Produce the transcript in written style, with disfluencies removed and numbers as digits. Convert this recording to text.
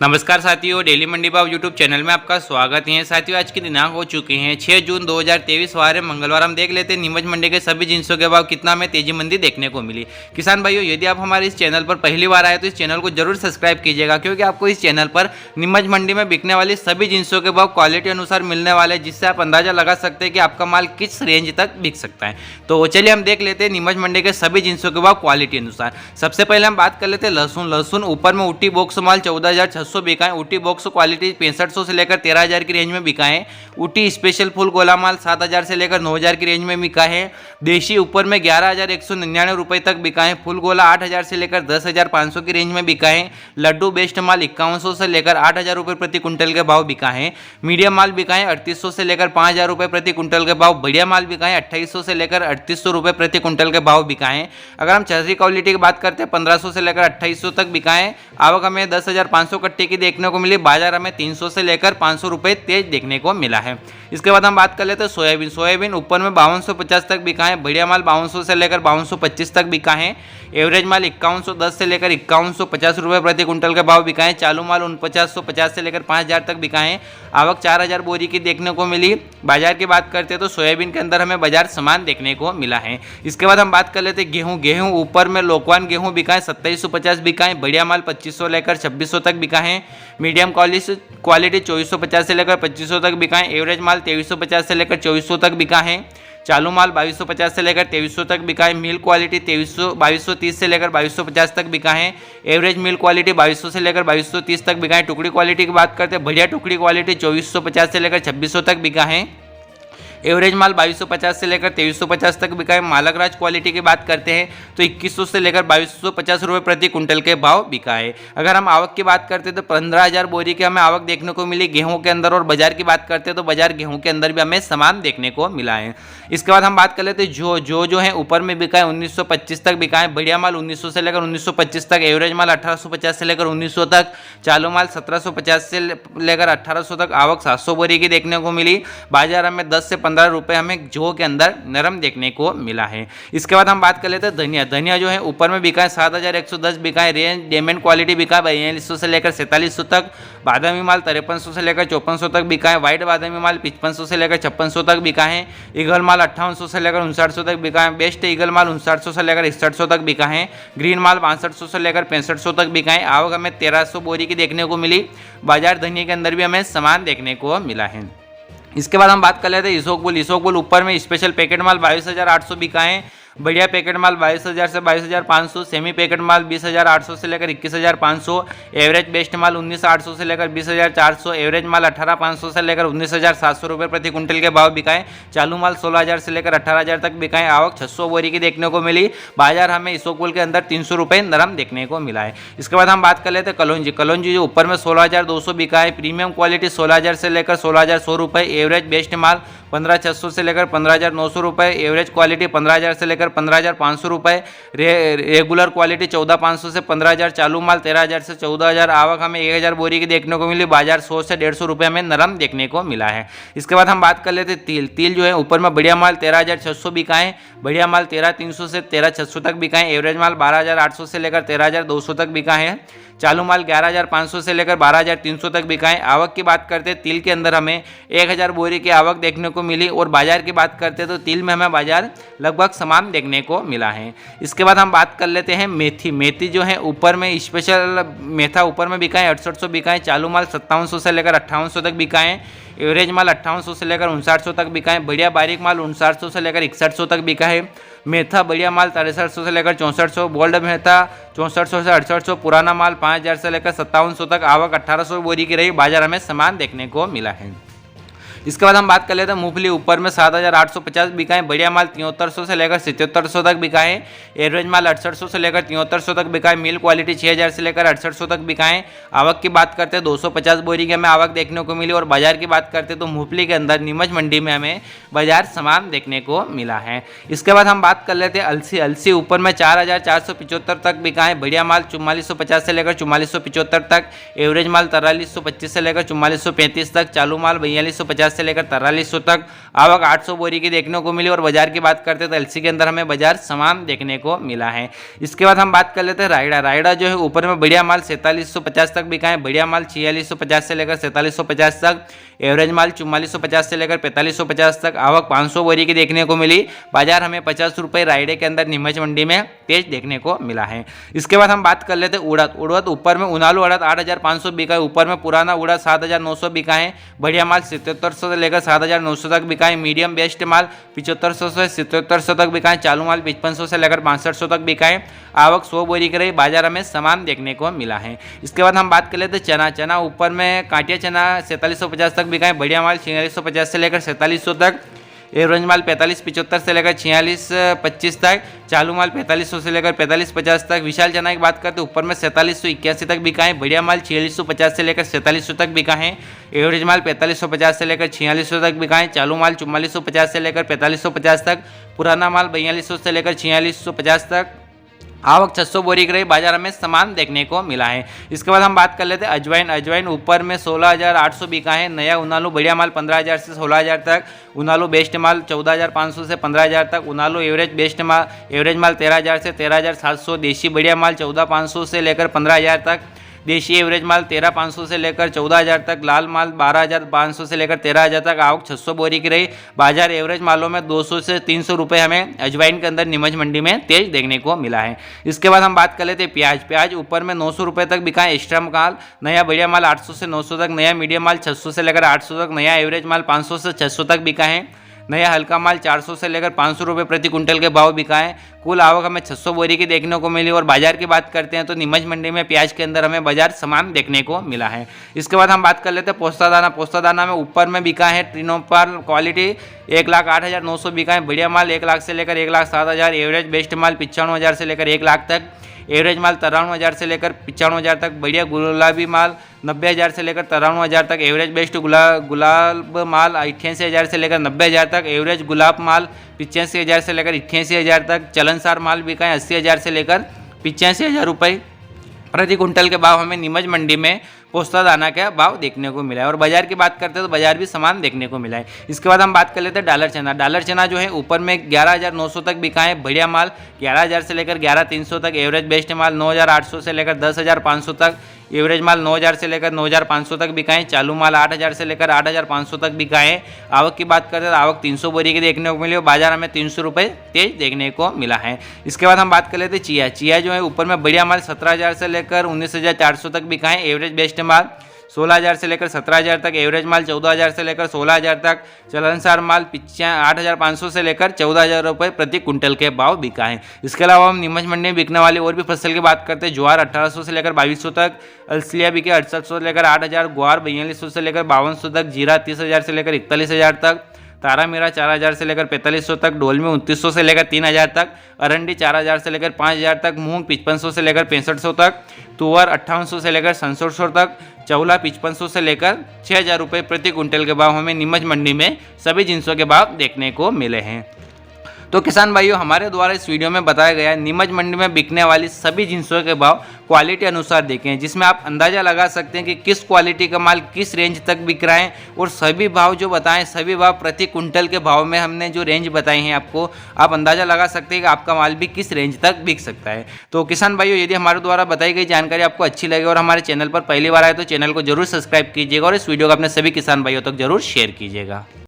नमस्कार साथियों, डेली मंडी भाव यूट्यूब चैनल में आपका स्वागत है। साथियों, आज के दिनांक हो चुके हैं 6 जून 2023 वार मंगलवार। हम देख लेते हैं नीमच मंडी के सभी जिंसों के भाव कितना में तेजी मंदी देखने को मिली। किसान भाइयों, यदि आप हमारे इस चैनल पर पहली बार आए तो इस चैनल को जरूर सब्सक्राइब कीजिएगा, क्योंकि आपको इस चैनल पर नीमच मंडी में बिकने वाली सभी जिंसों के भाव क्वालिटी अनुसार मिलने वाले, जिससे आप अंदाजा लगा सकते हैं कि आपका माल किस रेंज तक बिक सकता है। तो चलिए हम देख लेते हैं नीमच मंडी के सभी जिंसों के भाव क्वालिटी अनुसार। सबसे पहले हम बात कर लेते हैं लहसुन ऊपर में ऊटी बॉक्स माल 14,600 बिका है। ऊटी बॉक्स क्वालिटी 6500 से लेकर 13,000 की रेंज में बिका है। ऊटी स्पेशल फुल गोला माल 7,000 से लेकर 9,000 की रेंज में बिका है। देशी ऊपर में 11,199 रुपए तक बिका है। फुल गोला 8,000 से लेकर 10,500 की रेंज में बिका है। लड्डू बेस्ट माल 5100 से लेकर 8,000 रुपये प्रति कुंटल के भाव बिका है। मीडियम माल बिका है 3800 से लेकर 5,000 रुपये प्रति कुंटल के भाव। बढ़िया माल बिका है 2800 से लेकर 3800 रुपये प्रति कुंटल के भाव बिका है। अगर हम चर्री क्वालिटी की बात करते हैं 1500 से लेकर 2800 तक बिका है। आवक हमें 10,500 कट्टे की देखने को मिली। बाजार हमें 300 से लेकर 500 रुपये तेज देखने को मिला है। इसके बाद हम बात कर लेते हैं सोयाबीन ऊपर में 5250 तक बिका है। बढ़िया माल 5200 से लेकर 5225 तक बिका है। एवरेज माल 5110 से लेकर 5150 रुपये प्रति कुंटल के भाव बिका है। चालू माल 4950 से लेकर 5000 तक बिका है। आवक 4000 बोरी की देखने को मिली। बाजार की बात करते हैं तो सोयाबीन के अंदर हमें बाजार समान देखने को मिला है। इसके बाद हम बात कर लेते हैं गेहूं ऊपर में लोकवान गेहूं बिका है 2750 बिका है। बढ़िया माल 2500 लेकर 2600 तक बिका है। मीडियम क्वालिटी 2450 से लेकर 2500 तक बिका है। एवरेज माल 2350 से लेकर 2400 तक बिका है। चालू माल 2250 से लेकर 2300 तक बिका है। मिल क्वालिटी 2230 से लेकर 2250 तक बिका है। एवरेज मिल क्वालिटी 2200 से लेकर 2230 तक बिका है। टुकड़ी क्वालिटी की बात करते हैं, बढ़िया टुकड़ी क्वालिटी 2450 से लेकर 2600 तक बिका है। एवरेज माल 2250 से लेकर 2350 तक बिका है। मालकराज क्वालिटी की बात करते हैं तो 2100 से लेकर 2250 रुपये प्रति कुंटल के भाव बिका है। अगर हम आवक की बात करते हैं तो 15,000 बोरी की हमें आवक देखने को मिली गेहूं के अंदर। और बाजार की बात करते हैं तो बाजार गेहूं के अंदर भी हमें समान देखने को मिला है। इसके बाद हम बात कर लेते हैं जो है ऊपर में बिका है 1925 तक बिका है। बढ़िया माल 1900 से लेकर 1925 तक। एवरेज माल 1850 से लेकर 1900 तक। चालू माल 1750 से लेकर 1800 तक। आवक 700 बोरी की देखने को मिली। बाजार हमें 10 से 15 रुपये हमें जो के अंदर नरम देखने को मिला है। इसके बाद हम बात कर लेते हैं धनिया जो है ऊपर में बिका है 7110 बिका है। रेंज डायमंड क्वालिटी बिका है 4200 से लेकर 4700 तक। बादामी माल 5300 से लेकर 5400 तक बिका है। व्हाइट बादामी माल 5500 से लेकर 5600 तक बिका है। ईगल माल 5800 से लेकर 5900 तक बिका है। बेस्ट ईगल माल 5900 से लेकर 6100 तक बिका है। ग्रीन माल 6200 से लेकर 6500 तक बिका है। आवक हमें 1300 बोरी की देखने को मिली। बाजार धनिया के अंदर भी हमें समान देखने को मिला है। इसके बाद हम बात कर लेते हैं इसोकबुल ऊपर में स्पेशल पैकेट माल 22,800 बिका है। बढ़िया पैकेट माल 22,000 से 22,500। सेमी पैकेट माल 20,800 से लेकर 21,500। एवरेज बेस्ट माल 19,800 से लेकर 20,400। एवरेज माल 18,500 से लेकर 19,700 रुपये प्रति कुंटल के भाव बिकाए। चालू माल 16,000 से लेकर 18,000 तक बिकाए। आवक 600 बोरी की देखने को मिली। बाजार हमें इसोकबुल के अंदर 300 रुपये नरम देखने को मिला है। इसके बाद हम बात कर लेते हैं कलौंजी जो ऊपर में 16,200 बिका है। प्रीमियम क्वालिटी 16,000 से लेकर 16,100 रुपये। एवरेज बेस्ट माल 15,600 से लेकर 15,900 रुपये। एवरेज क्वालिटी 15,000 से लेकर 15,500 रुपये। रेगुलर क्वालिटी 14,500 से 15,000। चालू माल 13,000 से 14,000। आवक हमें 1,000 बोरी की देखने को मिली। बाजार 100 से 150 रुपये हमें नरम देखने को मिला है। इसके बाद हम बात कर लेते हैं तिल जो है ऊपर में बढ़िया माल 13,600 बिका है। बढ़िया माल 13,300 से 13,600 तक बिका है। एवरेज माल 12,800 से लेकर 13,200 तक बिका है। चालू माल 11,500 से लेकर 12,300 तक बिका है। आवक की बात करते हैं तिल के अंदर हमें 1,000 बोरी की आवक देखने को मिली। और बाजार की बात करते हैं तो तिल में हमें बाजार लगभग समान देखने को मिला है। इसके बाद हम बात कर लेते हैं मेथी जो है ऊपर में स्पेशल मेथा ऊपर में बिका है 6800 बिका है। चालू माल 5700 से लेकर 5800 तक बिका है। एवरेज माल 5800 से लेकर 5900 तक बिका है। बढ़िया बारीक माल 5900 से लेकर 6100 तक बिका है। मेथा बढ़िया माल 6300 से लेकर 6400। गोल्ड मेथा 6400 से 6800। पुराना माल 5000 से लेकर 5700 तक। आवक 1800 बोरी की रही। बाजार हमें समान देखने को मिला है। इसके बाद हम बात कर लेते हैं मूंगफली ऊपर में 7,850 बिका है। बढ़िया माल 7300 से लेकर 7700 तक बिका है। एवरेज माल 6800 से लेकर 7300 तक बिका है। मिल क्वालिटी 6000 से लेकर 6800 तक बिका है। आवक की बात करते हैं 250 बोरी की हमें आवक देखने को मिली। और बाजार की बात करते हैं तो मूंगफली के अंदर नीमच मंडी में हमें बाजार समान देखने को मिला है। इसके बाद हम बात कर लेते हैं अलसी ऊपर में 4,475 तक बिका है। बढ़िया माल 4450 से लेकर 4475 तक। एवरेज माल 4325 से लेकर 4435 तक। चालू माल 4250 से लेकर 4300 तक आवक 800 बोरी की देखने को मिली। और बाजार की बात करते हैं तो एलसी के अंदर हमें बाजार समान देखने को मिला है। इसके बाद हम बात कर लेते हैं रायडा। रायडा जो है ऊपर में बढ़िया माल 4750 तक बिका है, बढ़िया माल 4650 से लेकर 4750 तक, एवरेज माल 4450 से लेकर 4550 तक, आवक 500 बोरी की देखने को मिली। बाजार हमें 50 रुपये रायडे के अंदर नीमच मंडी में तेज देखने को मिला है। इसके बाद हम बात कर लेते हैं उड़द। उड़द ऊपर में उनालू उड़द 8500 बिका है, ऊपर में पुराना उड़द 7900 बिका है, बढ़िया माल 7700 से लेकर 7900 तक बिका है, मीडियम बेस्ट माल 7500 से 7700 तक बिका है, चालू माल 5500 से लेकर 6500 तक बिका है, आवक 100 बोरी की रही। बाजार हमें समान देखने को मिला है। इसके बाद हम बात कर लेते हैं चना। चना ऊपर में कांटिया चना 4750 तक बिका है, बढ़िया माल 4650 से लेकर 4700 तक, एवरेज माल 4575 से लेकर 4625 तक, चालू माल 4500 से लेकर 4550 तक। विशाल चना की बात करते हैं ऊपर में 4781 तक बिका है, बढ़िया माल 4650 से लेकर 4700 तक बिका है, एवरेज माल 4550 से लेकर 4600 तक बिका है, चालू माल 4450 से लेकर 4550 तक, पुराना माल 4200 से लेकर 4650 तक, आवक 600 बोरी की रही। बाजार हमें समान देखने को मिला है। इसके बाद हम बात कर लेते हैं अजवाइन। अजवाइन ऊपर में 16800 बिका है, नया उनालू बढ़िया माल 15000 से 16000 तक, उनालू बेस्ट माल 14500 से 15000 तक, उनालू एवरेज बेस्ट माल एवरेज माल 13000 से 13700, देशी बढ़िया माल 14500 से लेकर 15000 तक, देशी एवरेज माल 13500 से लेकर 14000 तक, लाल माल 12500 से लेकर 13000 तक, आवक 600 बोरी की रही। बाजार एवरेज मालों में 200 से 300 रुपये हमें अजवाइन के अंदर नीमच मंडी में तेज देखने को मिला है। इसके बाद हम बात कर लेते हैं प्याज। प्याज ऊपर में 900 रुपये तक बिका है, एक्स्ट्रा माल नया बढ़िया माल 800 से 900 तक, नया मीडियम माल 600 से लेकर 800 तक, नया एवरेज माल 500 से 600 तक बिका है, नया हल्का माल 400 से लेकर 500 रुपये प्रति कुंटल के भाव बिका है। कुल आवक हमें 600 बोरी की देखने को मिली। और बाजार की बात करते हैं तो नीमच मंडी में प्याज के अंदर हमें बाजार समान देखने को मिला है। इसके बाद हम बात कर लेते हैं पोस्ता दाना। पोस्ता दाना में ऊपर में बिका है ट्रिनोपाल क्वालिटी 1,08,900 बिका है, बढ़िया माल 1 लाख से लेकर 1,07,000, एवरेज बेस्ट माल 95,000 से लेकर 1 लाख तक, एवरेज माल 93,000 से लेकर 95,000 तक, बढ़िया गुलाबी माल 90,000 से लेकर 93,000 तक, एवरेज बेस्ट गुलाब माल 88,000 से लेकर 90,000 तक, एवरेज गुलाब माल 85,000 से लेकर 88,000 तक, चलनसार माल बिका है 80,000 से लेकर 85,000 रुपये प्रति कुंटल के भाव हमें नीमच मंडी में पोस्ता दाना का भाव देखने को मिला है। और बाजार की बात करते हैं तो बाजार भी समान देखने को मिला है। इसके बाद हम बात कर लेते हैं डॉलर चना। डॉलर चना जो है ऊपर में 11,900 तक बिका है, बढ़िया माल 11,000 से लेकर 11,300 तक, एवरेज बेस्ट माल 9,800 से लेकर 10,500 तक, एवरेज माल 9,000 से लेकर 9,500 तक बिका है, चालू माल 8,000 से लेकर 8,500 तक बिका है। आवक की बात करते हैं तो आवक 300 बोरी की देखने को मिली और बाजार हमें 300 रुपये तेज देखने को मिला है। इसके बाद हम बात कर लेते हैं चिया। चिया जो है ऊपर में बढ़िया माल 17,000 से लेकर 19,400 तक बिका है, एवरेज बेस्ट माल 16,000 से लेकर 17,000 तक, एवरेज माल 14,000 से लेकर 16,000 तक, चलनसार माल 8,500 से लेकर 14,000 रुपये प्रति कुंटल के भाव बिका है। इसके अलावा हम नीमच मंडी में बिकने वाली और भी फसल की बात करते हैं। ज्वार 1,800 से लेकर 2,200 तक, अलसिया बिके 6,800 से लेकर 8,000, ग्वार 4,200 से लेकर 5,200 तक, जीरा 30,000 से लेकर 41,000 तक, तारा मीरा 4,000 से लेकर 4,500 तक, डोलमी 2900 से लेकर 3,000 तक, अरंडी 4,000 से लेकर 5,000 तक, मूंग 5500 से लेकर 6500 तक, तुअर 5800 से लेकर 6700 तक, चौला 5500 से लेकर 6,000 रुपये प्रति कुंटल के भाव हमें नीमच मंडी में सभी जिंसों के भाव देखने को मिले हैं। तो किसान भाइयों, हमारे द्वारा इस वीडियो में बताया गया है नीमच मंडी में बिकने वाली सभी जिंसों के भाव क्वालिटी अनुसार देखे हैं, जिसमें आप अंदाजा लगा सकते हैं कि किस क्वालिटी का माल किस रेंज तक बिक रहा है। और सभी भाव जो बताएं, सभी भाव प्रति कुंटल के भाव में हमने जो रेंज बताई हैं आपको, आप अंदाजा लगा सकते हैं कि आपका माल भी किस रेंज तक बिक सकता है। तो किसान भाइयों, यदि हमारे द्वारा बताई गई जानकारी आपको अच्छी लगे और हमारे चैनल पर पहली बार आए तो चैनल को जरूर सब्सक्राइब कीजिएगा और इस वीडियो को अपने सभी किसान भाइयों तक जरूर शेयर कीजिएगा।